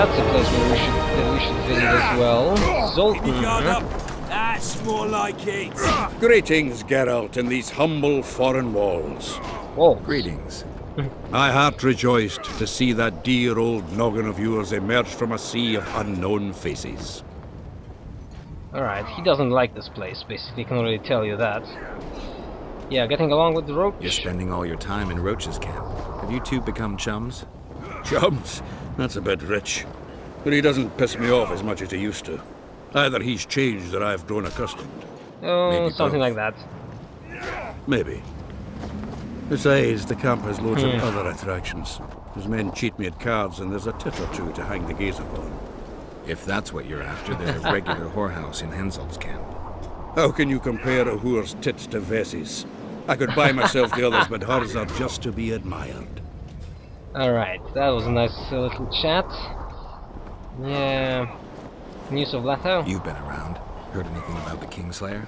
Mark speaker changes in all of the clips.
Speaker 1: that's a place where we should visit as well. Zoltan.
Speaker 2: That's more like it.
Speaker 3: Greetings, Geralt, in these humble foreign walls.
Speaker 1: Whoa.
Speaker 4: Greetings.
Speaker 3: My heart rejoiced to see that dear old noggin of yours emerge from a sea of unknown faces.
Speaker 1: Alright, he doesn't like this place, basically, can already tell you that. Yeah, getting along with Roach.
Speaker 4: You're spending all your time in Roach's camp. Have you two become chums?
Speaker 3: Chums? That's a bit rich. But he doesn't piss me off as much as he used to. Either he's changed or I've grown accustomed.
Speaker 1: Oh,
Speaker 3: Maybe
Speaker 1: something
Speaker 3: both.
Speaker 1: like that.
Speaker 3: Maybe. Besides, the camp has loads of other attractions. His men cheat me at cards, and there's a tit or two to hang the gaze upon.
Speaker 4: If that's what you're after, there's a regular whorehouse in Henselt's camp.
Speaker 3: How can you compare a whore's tits to Vessi's? I could buy myself the others, but hers are just to be admired.
Speaker 1: Alright, that was a nice little chat. Yeah. News of Leto?
Speaker 4: You've been around. Heard anything about the Kingslayer?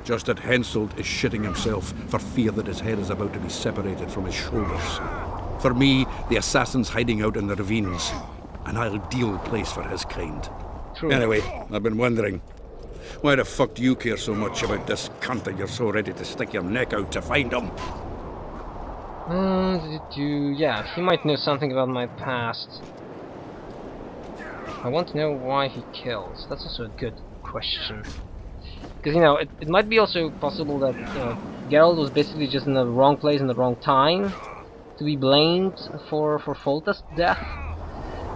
Speaker 3: Just that Henselt is shitting himself for fear that his head is about to be separated from his shoulders. For me, the assassin's hiding out in the ravines. An ideal place for his kind.
Speaker 1: True.
Speaker 3: Anyway, I've been wondering, why the fuck do you care so much about this cunt that you're so ready to stick your neck out to find him?
Speaker 1: Yeah, he might know something about my past. I want to know why he kills. That's also a good question. Because, you know, it might be also possible that, you know, Geralt was basically just in the wrong place in the wrong time to be blamed for Foltest's death.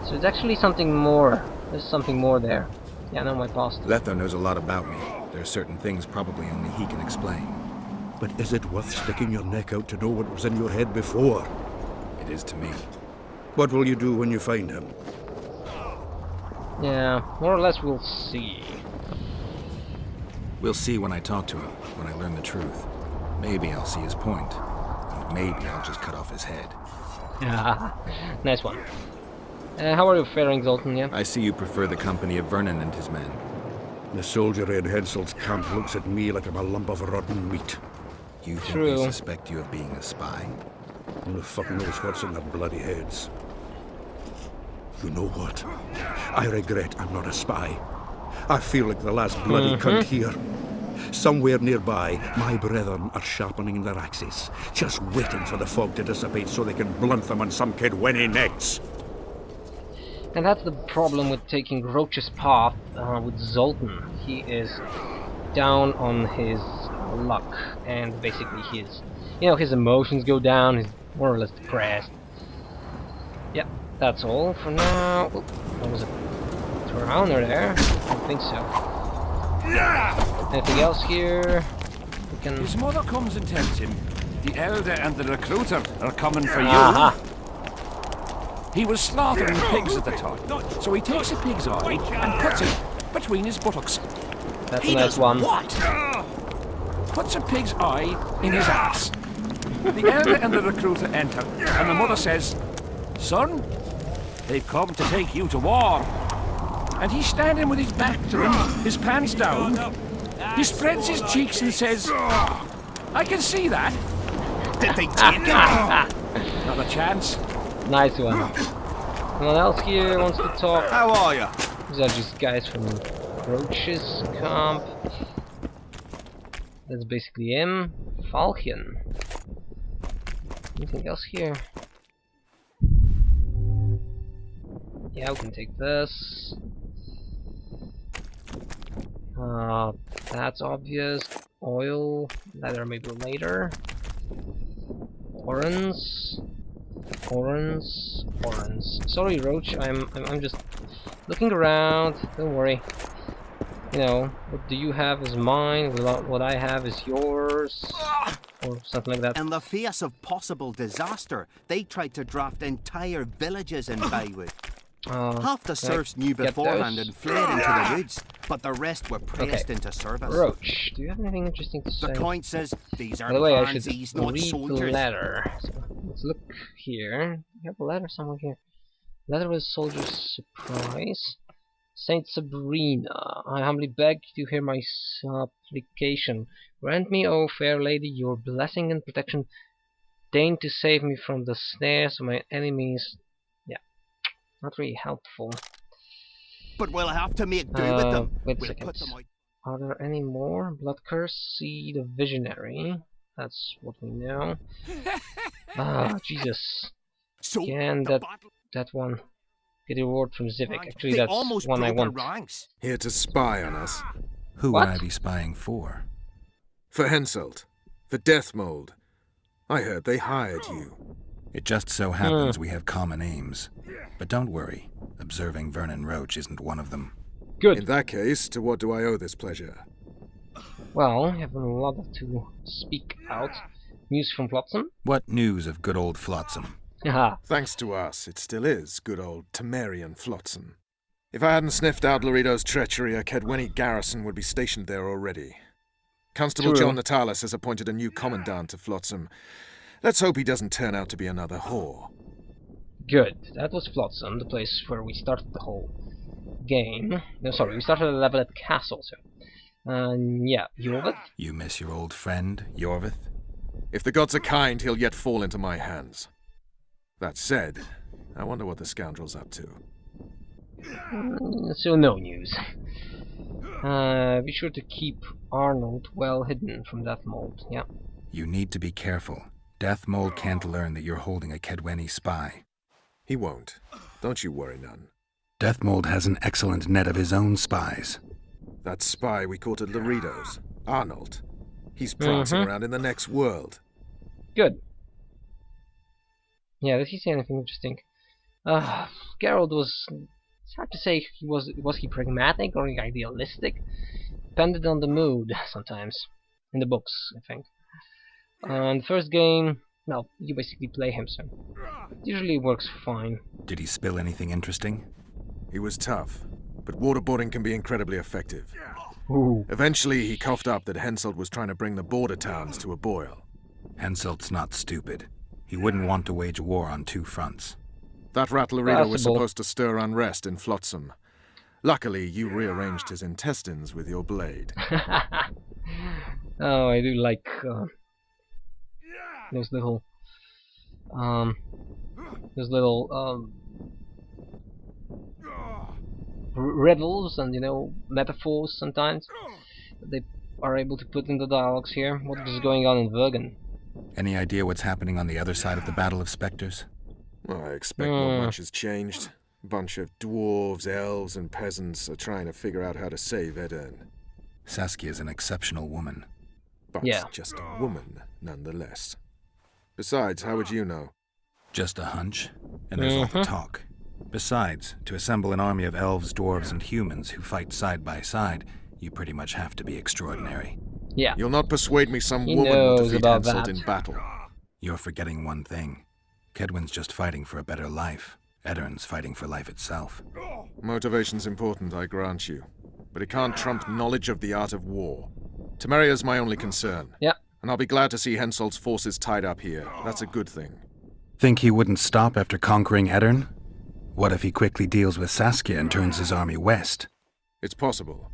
Speaker 1: So it's actually something more. There's something more there. Yeah, I know my past.
Speaker 4: Leto knows a lot about me. There are certain things probably only he can explain.
Speaker 3: But is it worth sticking your neck out to know what was in your head before?
Speaker 4: It is to me.
Speaker 3: What will you do when you find him?
Speaker 1: Yeah, more or less we'll see.
Speaker 4: We'll see when I talk to him, when I learn the truth. Maybe I'll see his point. And maybe I'll just cut off his head.
Speaker 1: Yeah, nice one. How are you faring, Zoltan, yeah?
Speaker 4: I see you prefer the company of Vernon and his men.
Speaker 3: The soldier in Henselt's camp looks at me like I'm a lump of rotten meat.
Speaker 4: You think
Speaker 1: True.
Speaker 4: they suspect you of being a spy?
Speaker 3: Who the fuck knows what's in their bloody heads? You know what? I regret I'm not a spy. I feel like the last bloody cunt here. Somewhere nearby, my brethren are sharpening their axes, just waiting for the fog to dissipate so they can blunt them on some kid when he necks.
Speaker 1: And that's the problem with taking Roach's path with Zoltan. He is down on his luck, and basically his emotions go down, he's more or less depressed. Yep, that's all for now. Oh, what was it? Surrounder there? I don't think so. Anything else here? We can...
Speaker 2: His mother comes and tells him the elder and the recruiter are coming for you.
Speaker 1: Aha!
Speaker 2: He was slaughtering pigs at the time, so he takes a pig's eye and puts it between his buttocks.
Speaker 1: That's a
Speaker 2: He
Speaker 1: nice
Speaker 2: does
Speaker 1: one.
Speaker 2: what? Puts a pig's eye in his ass. The elder and the recruiter enter, and the mother says, "Son, they've come to take you to war." And he's standing with his back to them, his pants down. He spreads his cheeks and says, "I can see that." Did they take him? Not a chance.
Speaker 1: Nice one. Someone else here wants to talk.
Speaker 2: How are you?
Speaker 1: These are just guys from Roach's camp. That's basically him. Falcon. Anything else here? Yeah, we can take this. That's obvious. Oil. Leather maybe later. Orange. Sorry, Roach. I'm just looking around. Don't worry. You know, what do you have is mine. What I have is yours, or something like that.
Speaker 5: In the face of possible disaster, they tried to draft entire villages in Baywood. Half the serfs knew beforehand and fled into the woods, but the rest were pressed into service.
Speaker 1: Roach, do you have anything interesting to say?
Speaker 5: The point says these are
Speaker 1: By the way, I should
Speaker 5: pansies, not
Speaker 1: read the
Speaker 5: soldiers.
Speaker 1: letter. So, let's look here. We have a letter somewhere here. Letter with soldier's surprise. Saint Sabrina, I humbly beg to hear my supplication. Grant me, O fair lady, your blessing and protection. Deign to save me from the snares of my enemies. Yeah. Not really helpful.
Speaker 5: But we'll have to make do with them.
Speaker 1: Wait a
Speaker 5: We'll
Speaker 1: second.
Speaker 5: put them out.
Speaker 1: Are there any more? Blood Curse, see the Visionary. That's what we know. Ah, Jesus.
Speaker 5: So
Speaker 1: Again,
Speaker 5: the
Speaker 1: that one. Get a reward from Civic.
Speaker 5: battle-
Speaker 1: Actually,
Speaker 5: they
Speaker 1: that's
Speaker 5: almost
Speaker 1: one I
Speaker 5: broke our
Speaker 1: want.
Speaker 5: ranks.
Speaker 3: Here to spy on us.
Speaker 4: Who
Speaker 1: What?
Speaker 4: would I be spying for?
Speaker 3: For Henselt. For Death Mold. I heard they hired you.
Speaker 4: It just so happens we have common aims. But don't worry, observing Vernon Roach isn't one of them.
Speaker 1: Good.
Speaker 3: In that case, to what do I owe this pleasure?
Speaker 1: Well, I have a lot to speak out. News from Flotsam?
Speaker 4: What news of good old Flotsam?
Speaker 1: Haha.
Speaker 3: Thanks to us, it still is good old Temerian Flotsam. If I hadn't sniffed out Laredo's treachery, a Kedwenny garrison would be stationed there already. Constable
Speaker 1: True.
Speaker 3: John Natalis has appointed a new commandant to Flotsam. Let's hope he doesn't turn out to be another whore.
Speaker 1: Good. That was Flotsam, the place where we started the whole game. No, sorry, we started a level at Castle, so. Yeah, Jorvith?
Speaker 4: You miss your old friend, Jorvith?
Speaker 3: If the gods are kind, he'll yet fall into my hands. That said, I wonder what the scoundrel's up to.
Speaker 1: So no news. Be sure to keep Arnold well hidden from Death Mold, yeah.
Speaker 4: You need to be careful. Death Mold can't learn that you're holding a Kedwenny spy.
Speaker 3: He won't. Don't you worry none.
Speaker 4: Death Mold has an excellent net of his own spies.
Speaker 3: That spy we caught at Laredo's, Arnold. He's prancing around in the next world.
Speaker 1: Good. Yeah, did he say anything interesting? Geralt was... It's hard to say, was he pragmatic or idealistic? Depended on the mood, sometimes. In the books, I think. And the first game, well, you basically play him, so... It usually works fine.
Speaker 4: Did he spill anything interesting?
Speaker 3: He was tough, but waterboarding can be incredibly effective.
Speaker 1: Ooh.
Speaker 3: Eventually, he coughed up that Henselt was trying to bring the border towns to a boil.
Speaker 4: Henselt's not stupid. He wouldn't want to wage a war on two fronts.
Speaker 3: That rat Laredo was
Speaker 1: Possible.
Speaker 3: supposed to stir unrest in Flotsam. Luckily, you rearranged his intestines with your blade.
Speaker 1: Oh, I do like those little riddles and, you know, metaphors sometimes that they are able to put in the dialogues here. What is going on in Vergen?
Speaker 4: Any idea what's happening on the other side of the Battle of Spectres?
Speaker 3: Well, I expect not much has changed. A bunch of dwarves, elves, and peasants are trying to figure out how to save Edern.
Speaker 4: Saskia's an exceptional woman.
Speaker 3: But
Speaker 1: Yeah.
Speaker 3: just a woman, nonetheless. Besides, how would you know?
Speaker 4: Just a hunch, and there's all the talk. Besides, to assemble an army of elves, dwarves, and humans who fight side by side, you pretty much have to be extraordinary.
Speaker 1: Yeah.
Speaker 3: You'll not persuade me some
Speaker 1: He
Speaker 3: woman will
Speaker 1: knows
Speaker 3: defeat
Speaker 1: about
Speaker 3: Henselt
Speaker 1: that.
Speaker 3: in battle.
Speaker 4: You're forgetting one thing. Kedwen's just fighting for a better life. Edern's fighting for life itself.
Speaker 3: Motivation's important, I grant you. But it can't trump knowledge of the art of war. Temeria's my only concern.
Speaker 1: Yeah.
Speaker 3: And I'll be glad to see Henselt's forces tied up here. That's a good thing.
Speaker 4: Think he wouldn't stop after conquering Edern? What if he quickly deals with Saskia and turns his army west?
Speaker 3: It's possible,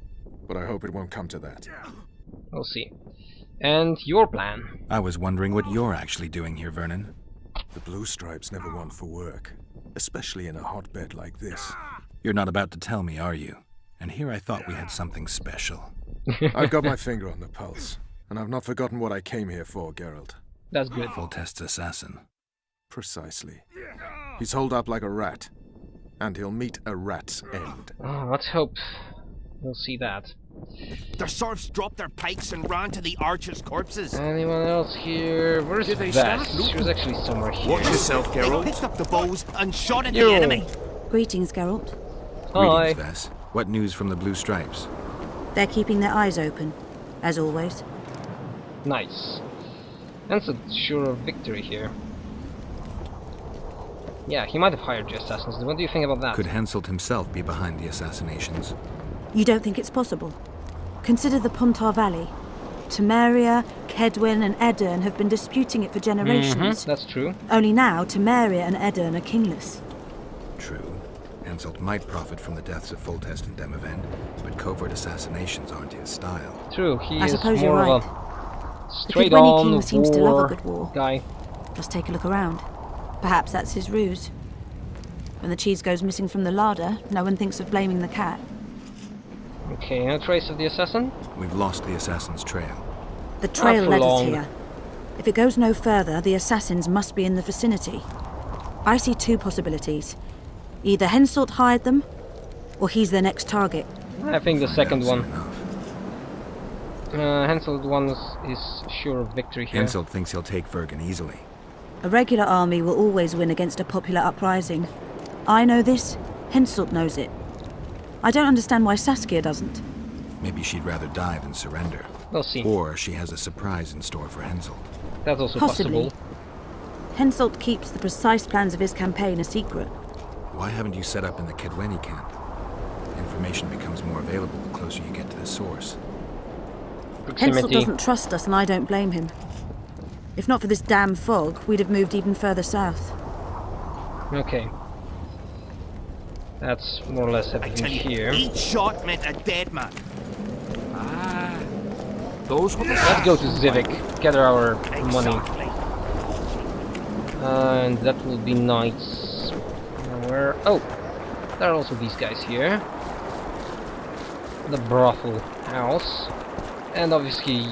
Speaker 3: but I hope it won't come to that.
Speaker 1: We'll see. And your plan?
Speaker 4: I was wondering what you're actually doing here, Vernon.
Speaker 3: The Blue Stripes never want for work, especially in a hotbed like this.
Speaker 4: You're not about to tell me, are you? And here I thought we had something special.
Speaker 3: I've got my finger on the pulse, and I've not forgotten what I came here for, Geralt.
Speaker 1: That's good.
Speaker 4: Foltest's assassin.
Speaker 3: Precisely. He's holed up like a rat, and he'll meet a rat's end.
Speaker 1: Oh, let's hope we'll see that.
Speaker 5: The serfs dropped their pikes and ran to the archers' corpses.
Speaker 1: Anyone else here? Where's
Speaker 2: Did they
Speaker 1: Vest?
Speaker 2: start?
Speaker 1: She was actually somewhere here.
Speaker 5: Watch yourself, Geralt. They picked up the bows and shot at
Speaker 1: Yo.
Speaker 5: the enemy.
Speaker 6: Greetings, Geralt.
Speaker 1: Hi.
Speaker 4: Greetings, Vess. What news from the Blue Stripes?
Speaker 6: They're keeping their eyes open, as always.
Speaker 1: Nice. That's a sure victory here. Yeah, he might have hired the assassins. What do you think about that?
Speaker 4: Could Henselt himself be behind the assassinations?
Speaker 6: You don't think it's possible? Consider the Pontar Valley. Temeria, Kedwen, and Edern have been disputing it for generations.
Speaker 1: That's true.
Speaker 6: Only now, Temeria and Edern are kingless.
Speaker 4: True. Henselt might profit from the deaths of Foltest and Demavend, but covert assassinations aren't his style.
Speaker 1: True, he
Speaker 6: I
Speaker 1: is
Speaker 6: suppose
Speaker 1: more
Speaker 6: you're
Speaker 1: of
Speaker 6: right.
Speaker 1: a
Speaker 6: The
Speaker 1: straight
Speaker 6: Kedwenny
Speaker 1: on
Speaker 6: king seems to love a
Speaker 1: war
Speaker 6: good war.
Speaker 1: guy.
Speaker 6: Just take a look around. Perhaps that's his ruse. When the cheese goes missing from the larder, no one thinks of blaming the cat.
Speaker 1: Okay, no trace of the assassin?
Speaker 4: We've lost the assassin's trail.
Speaker 6: The trail
Speaker 1: Not for
Speaker 6: led us
Speaker 1: long.
Speaker 6: here. If it goes no further, the assassins must be in the vicinity. I see two possibilities. Either Henselt hired them, or he's their next target.
Speaker 1: I think the second
Speaker 4: Soon
Speaker 1: one.
Speaker 4: enough.
Speaker 1: Henselt one is sure of victory here.
Speaker 4: Henselt thinks he'll take Vergen easily.
Speaker 6: A regular army will always win against a popular uprising. I know this, Henselt knows it. I don't understand why Saskia doesn't.
Speaker 4: Maybe she'd rather die than surrender.
Speaker 1: We'll see.
Speaker 4: Or she has a surprise in store for Henselt.
Speaker 1: That's also
Speaker 6: Possibly.
Speaker 1: possible.
Speaker 6: Henselt keeps the precise plans of his campaign a secret.
Speaker 4: Why haven't you set up in the Kedweni camp? Information becomes more available the closer you get to the source.
Speaker 6: Henselt
Speaker 1: Proximity.
Speaker 6: doesn't trust us, and I don't blame him. If not for this damn fog, we'd have moved even further south.
Speaker 1: Okay. That's more or less everything here.
Speaker 5: Each shot meant a dead man.
Speaker 2: Ah, those were the
Speaker 1: Let's go to Zivik, gather our money.
Speaker 5: Exactly.
Speaker 1: And that will be nice. Where? Oh, there are also these guys here. The brothel house, and obviously,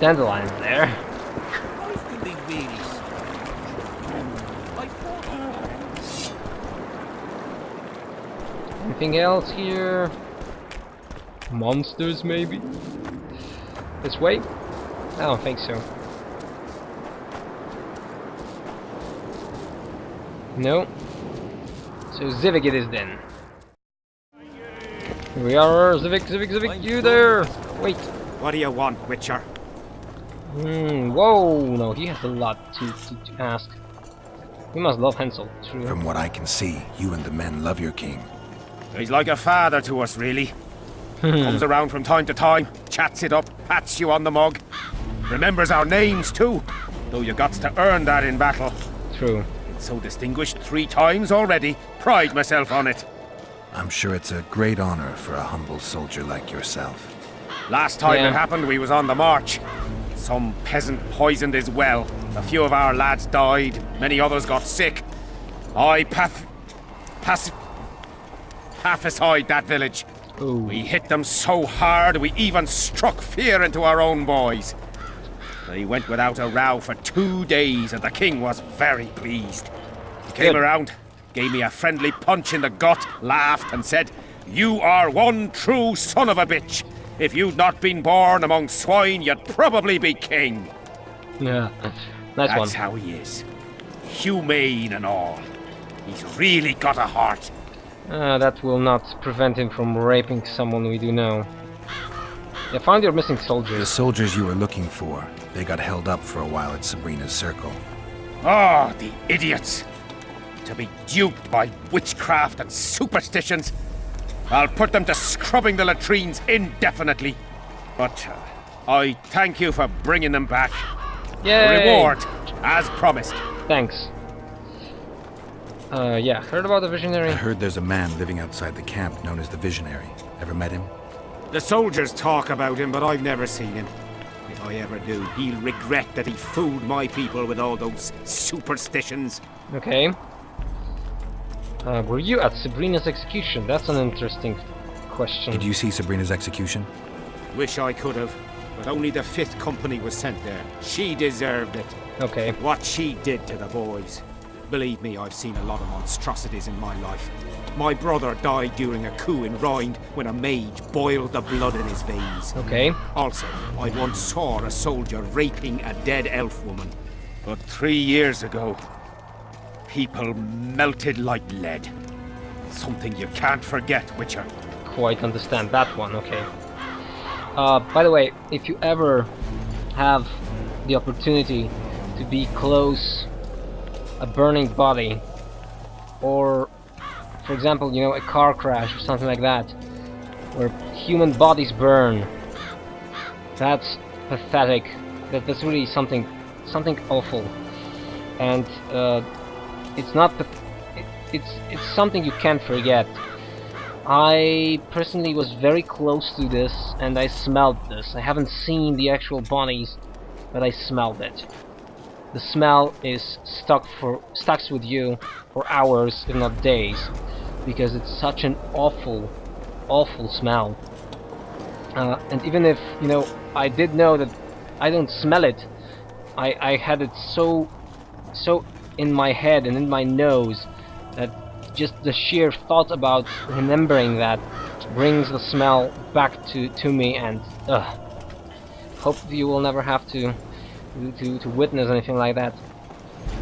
Speaker 1: Dandelion's there. Anything else here? Monsters, maybe? This way? I don't think so. No. So Zivik it is then. Here we are, Zivik, you there! Wait.
Speaker 5: What do you want, Witcher?
Speaker 1: Whoa, no, he has a lot to ask. You must love Henselt, true.
Speaker 4: From what I can see, you and the men love your king.
Speaker 7: He's like a father to us, really. Comes around from time to time, chats it up, pats you on the mug. Remembers our names, too. Though you got to earn that in battle.
Speaker 1: True.
Speaker 7: It's so distinguished 3 times already. Pride myself on it.
Speaker 4: I'm sure it's a great honor for a humble soldier like yourself.
Speaker 7: Last time
Speaker 1: Yeah.
Speaker 7: it happened, we was on the march. Some peasant poisoned his well. A few of our lads died. Many others got sick. I pacified that village.
Speaker 1: Ooh.
Speaker 7: We hit them so hard, we even struck fear into our own boys. They went without a row for 2 days, and the king was very pleased. He came
Speaker 1: Good.
Speaker 7: around, gave me a friendly punch in the gut, laughed, and said, "You are one true son of a bitch. If you'd not been born among swine, you'd probably be king."
Speaker 1: Yeah. Nice one.
Speaker 7: That's how he is. Humane and all. He's really got a heart.
Speaker 1: That will not prevent him from raping someone we do know. Yeah, find your missing
Speaker 4: The
Speaker 1: soldiers.
Speaker 4: soldiers you were looking for, they got held up for a while at Sabrina's circle.
Speaker 7: Oh, the idiots! To be duped by witchcraft and superstitions. I'll put them to scrubbing the latrines indefinitely. But I thank you for bringing them back.
Speaker 1: Yay!
Speaker 7: Reward, as promised.
Speaker 1: Thanks. Yeah, heard about the visionary?
Speaker 4: I heard there's a man living outside the camp known as the Visionary. Ever met him?
Speaker 7: The soldiers talk about him, but I've never seen him. If I ever do, he'll regret that he fooled my people with all those superstitions.
Speaker 1: Okay. Were you at Sabrina's execution? That's an interesting question.
Speaker 4: Did you see Sabrina's execution?
Speaker 7: Wish I could have, but only the 5th Company was sent there. She deserved it.
Speaker 1: Okay.
Speaker 7: What she did to the boys. Believe me, I've seen a lot of monstrosities in my life. My brother died during a coup in Rhind when a mage boiled the blood in his veins.
Speaker 1: Okay.
Speaker 7: Also, I once saw a soldier raping a dead elf woman. But 3 years ago, people melted like lead. Something you can't forget, Witcher.
Speaker 1: Quite understand that one, okay. By the way, if you ever have the opportunity to be close a burning body, or for example, you know, a car crash or something like that, where human bodies burn, that's pathetic. That's really something awful, and it's not it's something you can't forget. I personally was very close to this, and I smelled this. I haven't seen the actual bodies, but I smelled it. the smell is stuck with you for hours, if not days, because it's such an awful smell. And even if, you know, I did know that I don't smell it, I had it so in my head and in my nose that just the sheer thought about remembering that brings the smell back to me, and hope you will never have to witness anything like that.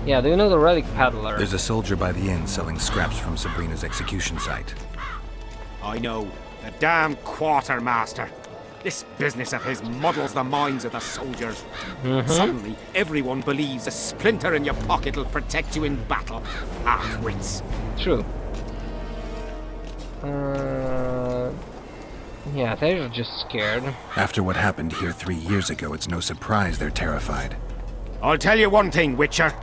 Speaker 1: Yeah, do you know the relic peddler?
Speaker 4: There's a soldier by the inn selling scraps from Sabrina's execution site.
Speaker 7: I know. The damn quartermaster. This business of his muddles the minds of the soldiers. Suddenly, everyone believes a splinter in your pocket will protect you in battle. Half-wits.
Speaker 1: True. Yeah, they're just scared.
Speaker 4: After what happened here 3 years ago, it's no surprise they're terrified.
Speaker 7: I'll tell you one thing, Witcher.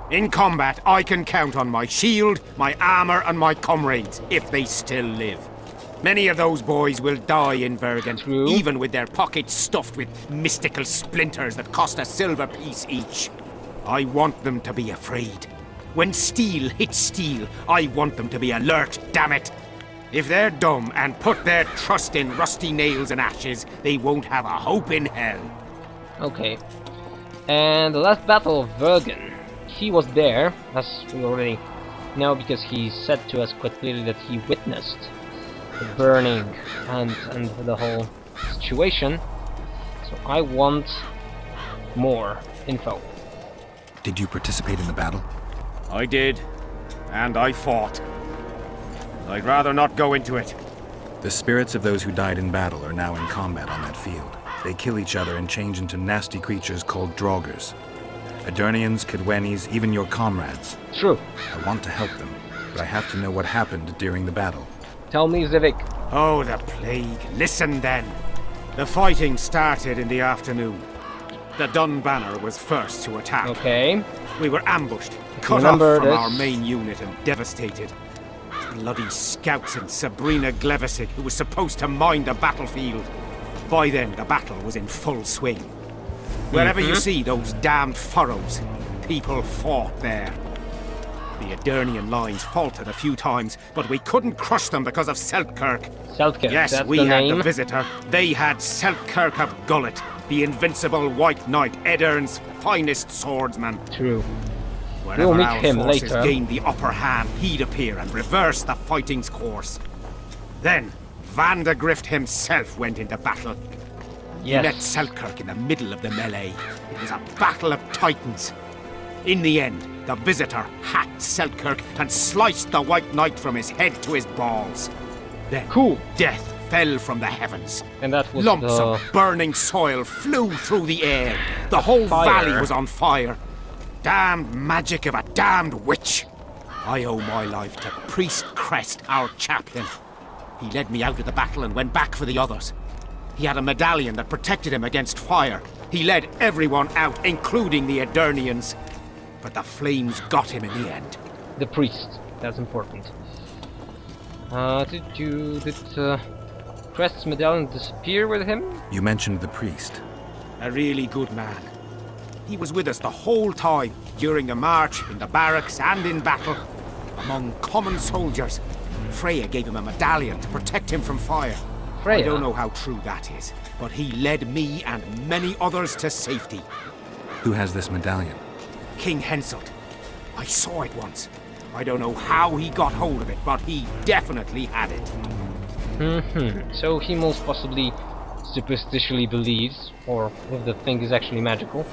Speaker 7: In combat, I can count on my shield, my armor, and my comrades, if they still live. Many of those boys will die in Bergen, even with their pockets stuffed with mystical splinters that cost a silver piece each. I want them to be afraid. When steel hits steel, I want them to be alert, damn it! If they're dumb and put their trust in rusty nails and ashes, they won't have a hope in hell.
Speaker 1: Okay. And the last battle of Bergen. He was there, as we already know, because he said to us quite clearly that he witnessed the burning and the whole situation. So I want more info.
Speaker 4: Did you participate in the battle?
Speaker 7: I did, and I fought. I'd rather not go into it.
Speaker 4: The spirits of those who died in battle are now in combat on that field. They kill each other and change into nasty creatures called Draugrs. Adernians, Cadwenis, even your comrades.
Speaker 1: True.
Speaker 4: I want to help them, but I have to know what happened during the battle.
Speaker 1: Tell me, Zivik.
Speaker 7: Oh, the plague. Listen then. The fighting started in the afternoon. The Dun Banner was first to attack.
Speaker 1: Okay.
Speaker 7: We were ambushed, cut off from our main unit and devastated. Bloody scouts and Sabrina Glevisic, who was supposed to mind the battlefield. By then, the battle was in full swing. Wherever you see those damned furrows, people fought there. The Adernian lines faltered a few times, but we couldn't crush them because of Selkirk.
Speaker 1: Selkirk,
Speaker 7: yes,
Speaker 1: that's
Speaker 7: we
Speaker 1: the
Speaker 7: had
Speaker 1: name.
Speaker 7: the Visitor. They had Selkirk of Gullet, the invincible White Knight, Edern's finest swordsman.
Speaker 1: True.
Speaker 7: Wherever
Speaker 1: We'll meet
Speaker 7: our
Speaker 1: him
Speaker 7: forces
Speaker 1: later.
Speaker 7: gained the upper hand, he'd appear and reverse the fighting's course. Then, Van der Grift himself went into battle. He met
Speaker 1: Yes.
Speaker 7: Selkirk in the middle of the melee. It was a battle of titans. In the end, the Visitor hacked Selkirk and sliced the White Knight from his head to his balls. Then, death fell from the heavens.
Speaker 1: And that was
Speaker 7: Lumps
Speaker 1: the
Speaker 7: of burning soil flew through the air. The whole
Speaker 1: fire.
Speaker 7: valley was on fire. Damned magic of a damned witch. I owe my life to Priest Crest, our chaplain. He led me out of the battle and went back for the others. He had a medallion that protected him against fire. He led everyone out, including the Adernians. But the flames got him in the end.
Speaker 1: the priest. That's important. Did Crest's medallion disappear with him?
Speaker 4: You mentioned the priest.
Speaker 7: A really good man. He was with us the whole time, during the march, in the barracks, and in battle. Among common soldiers. Freya gave him a medallion to protect him from fire.
Speaker 1: Freya?
Speaker 7: I don't know how true that is, but he led me and many others to safety.
Speaker 4: Who has this medallion?
Speaker 7: King Henselt. I saw it once. I don't know how he got hold of it, but he definitely had it.
Speaker 1: So he most possibly superstitiously believes, or if the thing is actually magical,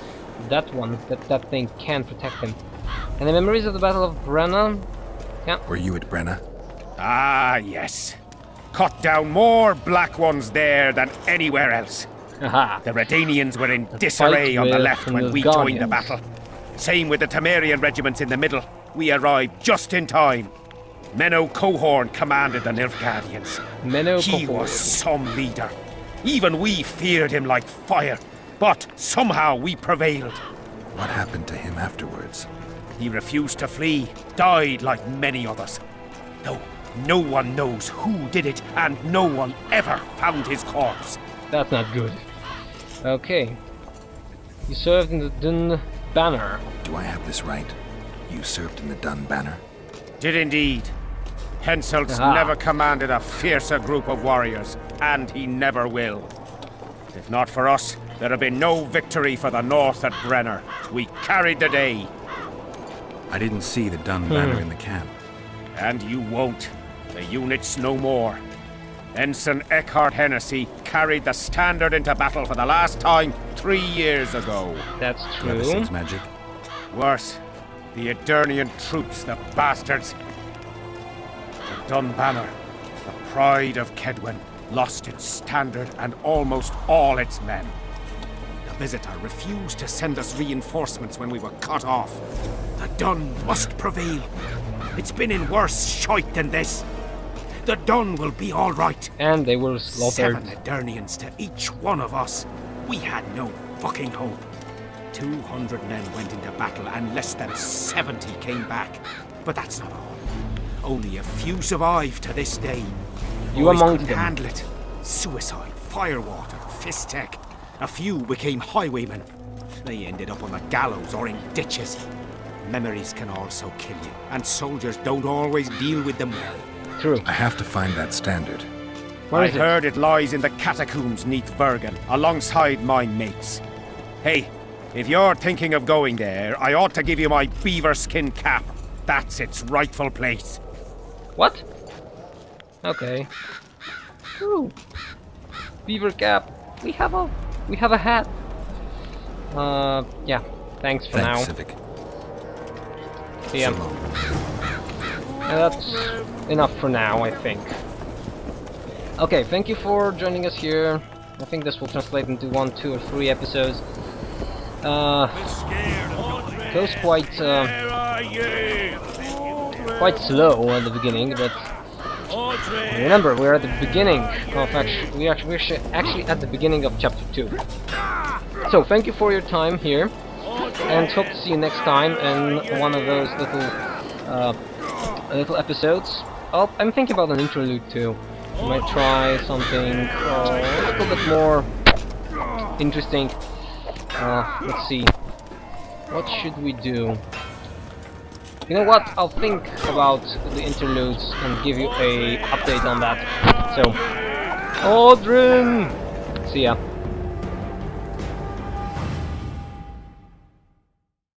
Speaker 1: that thing can protect him. And the memories of the Battle of Brenna? Yeah.
Speaker 4: Were you at Brenna?
Speaker 7: Ah, yes. Cut down more black ones there than anywhere else.
Speaker 1: Aha.
Speaker 7: The Radanians were in disarray on the left when we joined the battle. Same with the Temerian regiments in the middle. We arrived just in time. Menno Cohorn commanded the Nilfgaardians. He was some leader. Even we feared him like fire. But somehow we prevailed.
Speaker 4: What happened to him afterwards?
Speaker 7: He refused to flee, died like many others. Though no one knows who did it, and no one ever found his corpse.
Speaker 1: That's not good. Okay. You served in the banner.
Speaker 4: Do I have this right? You served in the Dun banner?
Speaker 7: Did indeed. Henselt's
Speaker 1: Aha.
Speaker 7: never commanded a fiercer group of warriors, and he never will. If not for us, there'd have been no victory for the North at Brenner. We carried the day.
Speaker 4: I didn't see the Dun banner in the camp.
Speaker 7: And you won't. The unit's no more. Ensign Eckhart Hennessy carried the standard into battle for the last time 3 years ago.
Speaker 1: That's
Speaker 4: Clever
Speaker 1: true.
Speaker 4: seems magic.
Speaker 7: Worse, the Edirnian troops, the bastards. The Dun banner, the pride of Kedwen, lost its standard and almost all its men. The Visitor refused to send us reinforcements when we were cut off. The Dun must prevail. It's been in worse shite than this. The Dun will be all right.
Speaker 1: And they were slaughtered.
Speaker 7: 7 Edirnians to each one of us. We had no fucking hope. 200 men went into battle and less than 70 came back. But that's not all. Only a few survive to this day.
Speaker 1: You
Speaker 7: Boys
Speaker 1: among
Speaker 7: couldn't
Speaker 1: them.
Speaker 7: handle it. Suicide, firewater, fist tech. A few became highwaymen. They ended up on the gallows or in ditches. Memories can also kill you, and soldiers don't always deal with them well.
Speaker 1: True.
Speaker 4: I have to find that standard.
Speaker 1: Where
Speaker 7: I
Speaker 1: is it?
Speaker 7: heard it lies in the catacombs neath Bergen, alongside my mates. Hey, if you're thinking of going there, I ought to give you my beaver skin cap. That's its rightful place.
Speaker 1: What? Okay. Ooh. Beaver cap. We have a hat. Yeah. Thanks for
Speaker 4: Thanks,
Speaker 1: now.
Speaker 4: Civic.
Speaker 1: See ya.
Speaker 4: So long.
Speaker 1: And that's enough for now, I think. Okay, thank you for joining us here. I think this will translate into 1, 2, or 3 episodes. Goes quite slow at the beginning, but remember, we're at the beginning of we're actually at the beginning of chapter 2. So thank you for your time here, and hope to see you next time in one of those little episodes. Oh, I'm thinking about an interlude too. I might try something a little bit more interesting. Let's see. What should we do? You know what? I'll think about the interludes and give you a update on that. So, Audrin! See ya.